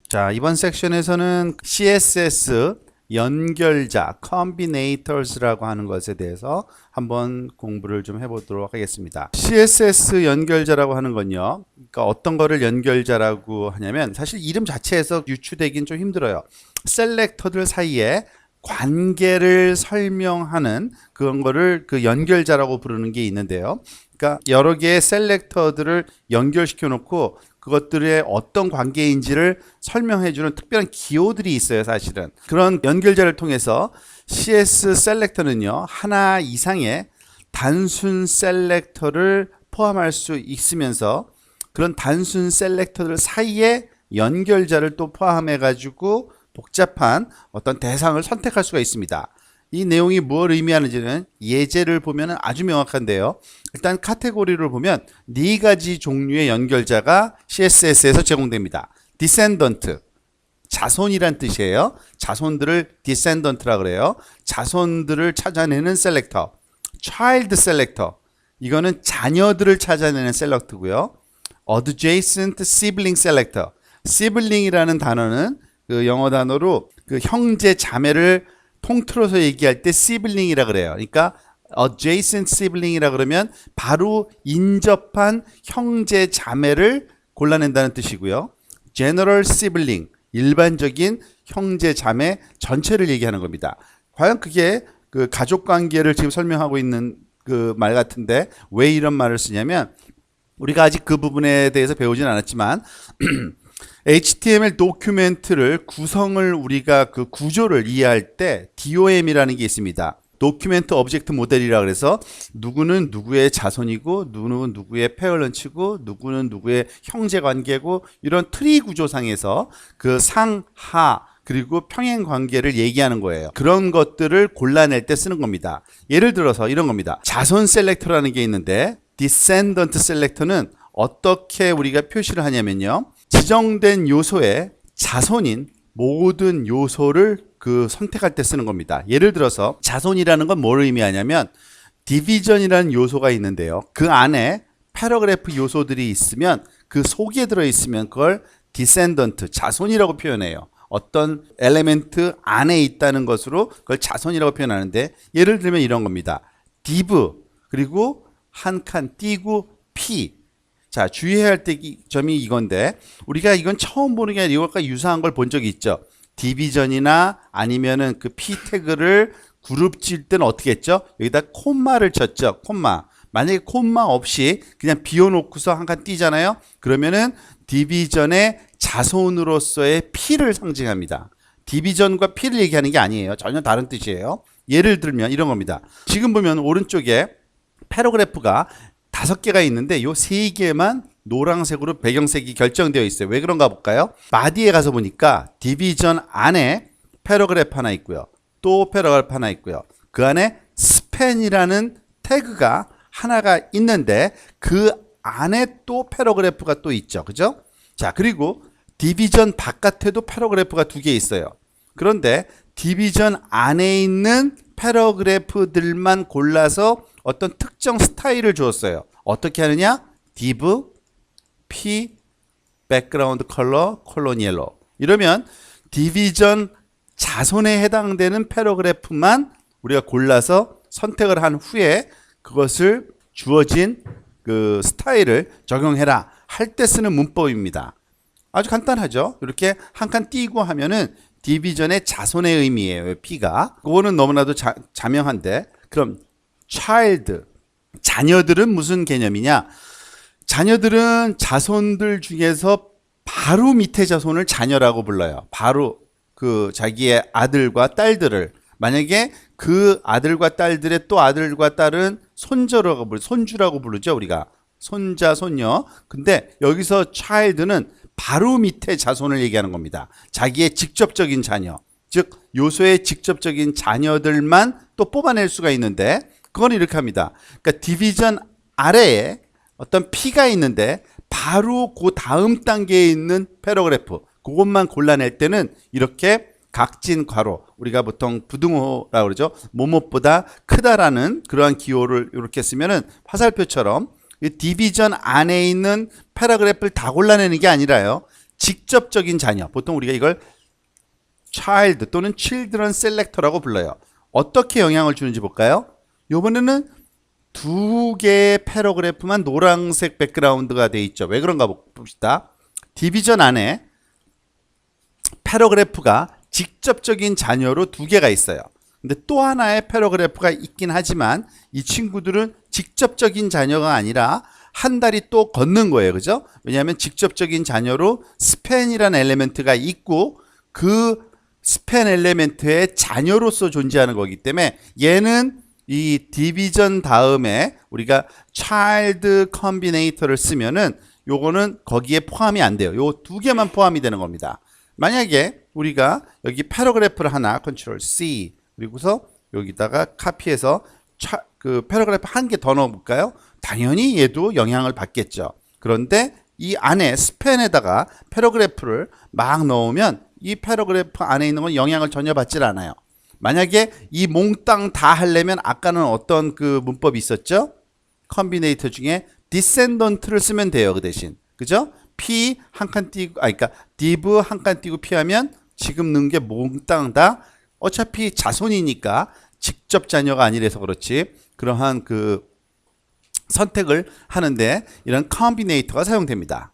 자, 이번 섹션에서는 CSS 연결자, combinators라고 하는 것에 대해서 한번 공부를 좀 해보도록 하겠습니다. CSS 연결자라고 하는 건요, 그러니까 어떤 거를 연결자라고 하냐면 사실 이름 자체에서 유추되긴 좀 힘들어요. 셀렉터들 사이에 관계를 설명하는 그런 거를 그 연결자라고 부르는 게 있는데요. 그러니까 여러 개의 셀렉터들을 연결시켜 놓고 그것들의 어떤 관계인지를 설명해주는 특별한 기호들이 있어요. 사실은 그런 연결자를 통해서 CS 셀렉터는요, 하나 이상의 단순 셀렉터를 포함할 수 있으면서 그런 단순 셀렉터들 사이에 연결자를 또 포함해 가지고 복잡한 어떤 대상을 선택할 수가 있습니다. 이 내용이 뭘 의미하는지는 예제를 보면 아주 명확한데요. 일단 카테고리를 보면 네 가지 종류의 연결자가 CSS에서 제공됩니다. descendant, 자손이란 뜻이에요. 자손들을 descendant라 그래요. 자손들을 찾아내는 셀렉터. child selector, 이거는 자녀들을 찾아내는 셀렉터고요. adjacent sibling selector, sibling이라는 단어는 그 영어 단어로 그 형제 자매를 통틀어서 얘기할 때 sibling이라 그래요. 그러니까 adjacent sibling이라 그러면 바로 인접한 형제 자매를 골라낸다는 뜻이고요. general sibling, 일반적인 형제 자매 전체를 얘기하는 겁니다. 과연 그게 그 가족 관계를 지금 설명하고 있는 그 말 같은데 왜 이런 말을 쓰냐면 우리가 아직 그 부분에 대해서 배우진 않았지만 HTML 도큐멘트를 구성을 우리가 그 구조를 이해할 때 DOM이라는 게 있습니다. 도큐멘트 오브젝트 모델이라 그래서 누구는 누구의 자손이고 누구는 누구의 페어런츠고 누구는 누구의 형제 관계고 이런 트리 구조상에서 그 상하 그리고 평행 관계를 얘기하는 거예요. 그런 것들을 골라낼 때 쓰는 겁니다. 예를 들어서 이런 겁니다. 자손 셀렉터라는 게 있는데 descendant 셀렉터는 어떻게 우리가 표시를 하냐면요, 지정된 요소의 자손인 모든 요소를 그 선택할 때 쓰는 겁니다. 예를 들어서 자손이라는 건 뭘 의미하냐면 디비전이라는 요소가 있는데요, 그 안에 패러그래프 요소들이 있으면 그 속에 들어있으면 그걸 descendant, 자손이라고 표현해요. 어떤 엘리멘트 안에 있다는 것으로 그걸 자손이라고 표현하는데, 예를 들면 이런 겁니다. div 그리고 한 칸 띄고 p. 자, 주의해야 할 점이 이건데 우리가 이건 처음 보는 게 아니라 이것과 유사한 걸 본 적이 있죠. 디비전이나 아니면은 그 p 태그를 그룹 질 때는 어떻게 했죠? 여기다 콤마를 쳤죠. 콤마. 만약에 콤마 없이 그냥 비워놓고서 한 칸 띄잖아요. 그러면은 디비전의 자손으로서의 p를 상징합니다. 디비전과 p를 얘기하는 게 아니에요. 전혀 다른 뜻이에요. 예를 들면 이런 겁니다. 지금 보면 오른쪽에 패러그래프가 5개가 있는데 요 3개만 노란색으로 배경색이 결정되어 있어요. 왜 그런가 볼까요? 바디에 가서 보니까 디비전 안에 패러그래프 하나 있고요. 또 패러그래프 하나 있고요. 그 안에 스팬이라는 태그가 하나가 있는데 그 안에 또 패러그래프가 또 있죠. 그죠? 자, 그리고 디비전 바깥에도 패러그래프가 2개 있어요. 그런데 디비전 안에 있는 패러그래프들만 골라서 어떤 특정 스타일을 주었어요. 어떻게 하느냐? div p background color colon yellow. 이러면 디비전 자손에 해당되는 패러그래프만 우리가 골라서 선택을 한 후에 그것을 주어진 그 스타일을 적용해라 할 때 쓰는 문법입니다. 아주 간단하죠. 이렇게 한 칸 띄고 하면은 디비전의 자손의 의미예요. p가. 그거는 너무나도 자명한데, 그럼 child, 자녀들은 무슨 개념이냐? 자녀들은 자손들 중에서 바로 밑에 자손을 자녀라고 불러요. 바로 그 자기의 아들과 딸들을, 만약에 그 아들과 딸들의 또 아들과 딸은 손주라고 부르죠. 우리가 손자, 손녀. 근데 여기서 child는 바로 밑에 자손을 얘기하는 겁니다. 자기의 직접적인 자녀, 즉 요소의 직접적인 자녀들만 또 뽑아낼 수가 있는데, 그건 이렇게 합니다. 그러니까 디비전 아래에 어떤 P가 있는데 바로 그 다음 단계에 있는 패러그래프, 그것만 골라낼 때는 이렇게 각진 괄호, 우리가 보통 부등호라고 그러죠. 뭐뭇보다 크다라는 그러한 기호를 이렇게 쓰면은 화살표처럼 이 디비전 안에 있는 패러그래프를 다 골라내는 게 아니라요, 직접적인 자녀. 보통 우리가 이걸 child 또는 children selector라고 불러요. 어떻게 영향을 주는지 볼까요? 이번에는 두 개의 패러그래프만 노란색 백그라운드가 돼 있죠. 왜 그런가 봅시다. 디비전 안에 패러그래프가 직접적인 자녀로 두 개가 있어요. 근데 또 하나의 패러그래프가 있긴 하지만 이 친구들은 직접적인 자녀가 아니라 한 달이 또 걷는 거예요. 그죠? 왜냐하면 직접적인 자녀로 스팬이라는 엘리멘트가 있고 그 스팬 엘리멘트의 자녀로서 존재하는 거기 때문에 얘는 이 디비전 다음에 우리가 child combinator를 쓰면은 요거는 거기에 포함이 안 돼요. 요 두 개만 포함이 되는 겁니다. 만약에 우리가 여기 패러그래프를 하나 컨트롤 C 그리고서 여기다가 카피해서 그 패러그래프 한 개 더 넣어볼까요? 당연히 얘도 영향을 받겠죠. 그런데 이 안에 스팬에다가 패러그래프를 막 넣으면 이 패러그래프 안에 있는 건 영향을 전혀 받질 않아요. 만약에 이 몽땅 다 하려면 아까는 어떤 그 문법이 있었죠? 컨비네이터 중에 디센던트를 쓰면 돼요. 그 대신. 그죠? P 한 칸 띄고, 그러니까 div 한 칸 띄고 P 하면 지금 넣은 게 몽땅 다 어차피 자손이니까 직접 자녀가 아니라서 그렇지. 그러한 그 선택을 하는데 이런 컨비네이터가 사용됩니다.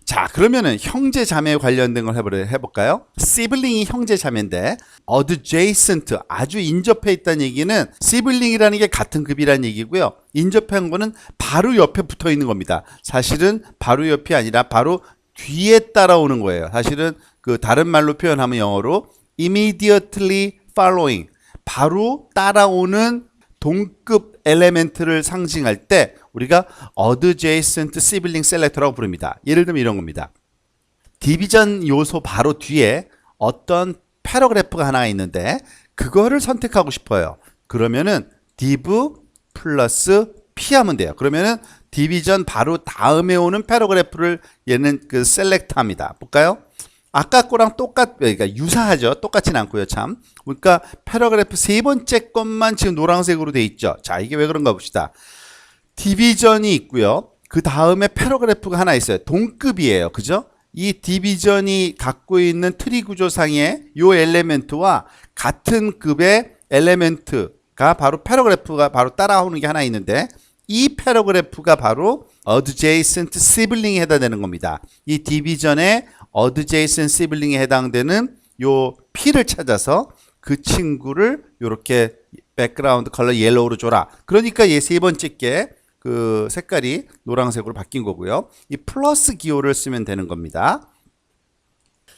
자, 그러면은 형제 자매 관련된 걸 해볼까요? 시블링이 형제 자매인데 adjacent 아주 인접해 있다는 얘기는 시블링이라는 게 같은 급이라는 얘기고요. 인접한 거는 바로 옆에 붙어 있는 겁니다. 사실은 바로 옆이 아니라 바로 뒤에 따라오는 거예요. 사실은 그 다른 말로 표현하면 영어로 immediately following 바로 따라오는 동급 엘리멘트를 상징할 때 우리가 adjacent sibling selector라고 부릅니다. 예를 들면 이런 겁니다. 디비전 요소 바로 뒤에 어떤 패러그래프가 하나 있는데 그거를 선택하고 싶어요. 그러면은 div 플러스 p 하면 돼요. 그러면은 디비전 바로 다음에 오는 패러그래프를 얘는 그 select 합니다. 볼까요? 아까 거랑 그러니까 유사하죠. 똑같진 않고요, 참. 그러니까 패러그래프 세 번째 것만 지금 노란색으로 돼 있죠. 자, 이게 왜 그런가 봅시다. 디비전이 있고요. 그 다음에 패러그래프가 하나 있어요. 동급이에요. 그죠? 이 디비전이 갖고 있는 트리 구조상의 요 엘리멘트와 같은 급의 엘리멘트가 바로 패러그래프가 바로 따라오는 게 하나 있는데 이 패러그래프가 바로 adjacent sibling에 해당되는 겁니다. 이 디비전의 adjacent sibling에 해당되는 요 P를 찾아서 그 친구를 요렇게 백그라운드 컬러 옐로우로 줘라. 그러니까 얘 세 번째 게 그 색깔이 노란색으로 바뀐 거고요. 이 플러스 기호를 쓰면 되는 겁니다.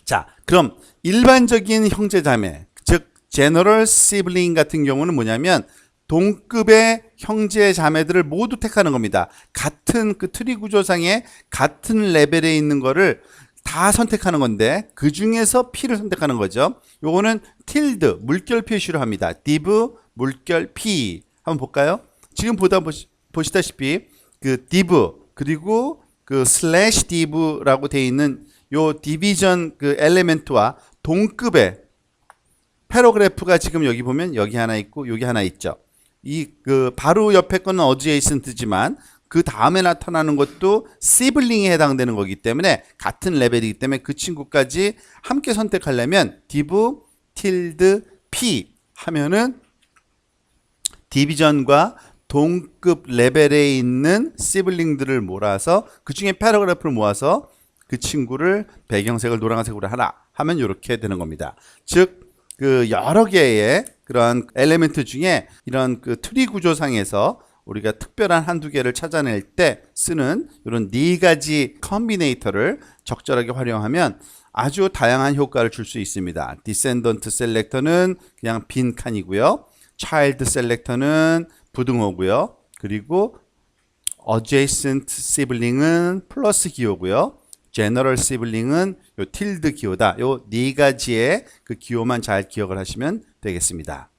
자, 그럼 일반적인 형제자매, 즉 general sibling 같은 경우는 뭐냐면 동급의 형제 자매들을 모두 택하는 겁니다. 같은 그 트리 구조상에 같은 레벨에 있는 거를 다 선택하는 건데 그 중에서 P를 선택하는 거죠. 요거는 tilde 물결 표시로 합니다. div 물결 P 한번 볼까요? 지금 보시다시피 그 div 그리고 그 slash div라고 되어 있는 요 디비전 그 엘리멘트와 동급의 패러그래프가 지금 여기 보면 여기 하나 있고 여기 하나 있죠. 이 그 바로 옆에 거는 adjacent지만 그 다음에 나타나는 것도 시블링에 해당되는 거기 때문에 같은 레벨이기 때문에 그 친구까지 함께 선택하려면 div tilde p 하면은 디비전과 동급 레벨에 있는 시블링들을 몰아서 그 중에 패러그래프를 모아서 그 친구를 배경색을 노란색으로 하나 하면 이렇게 되는 겁니다. 즉 그 여러 개의 그런 엘리멘트 중에 이런 그 트리 구조상에서 우리가 특별한 한두 개를 찾아낼 때 쓰는 이런 네 가지 컨비네이터를 적절하게 활용하면 아주 다양한 효과를 줄 수 있습니다. 디센던트 셀렉터는 그냥 빈 칸이고요. 차일드 셀렉터는 부등호고요. 그리고 adjacent sibling은 플러스 기호고요. general sibling은 요 tilde 기호다. 요 네 가지의 그 기호만 잘 기억을 하시면 되겠습니다.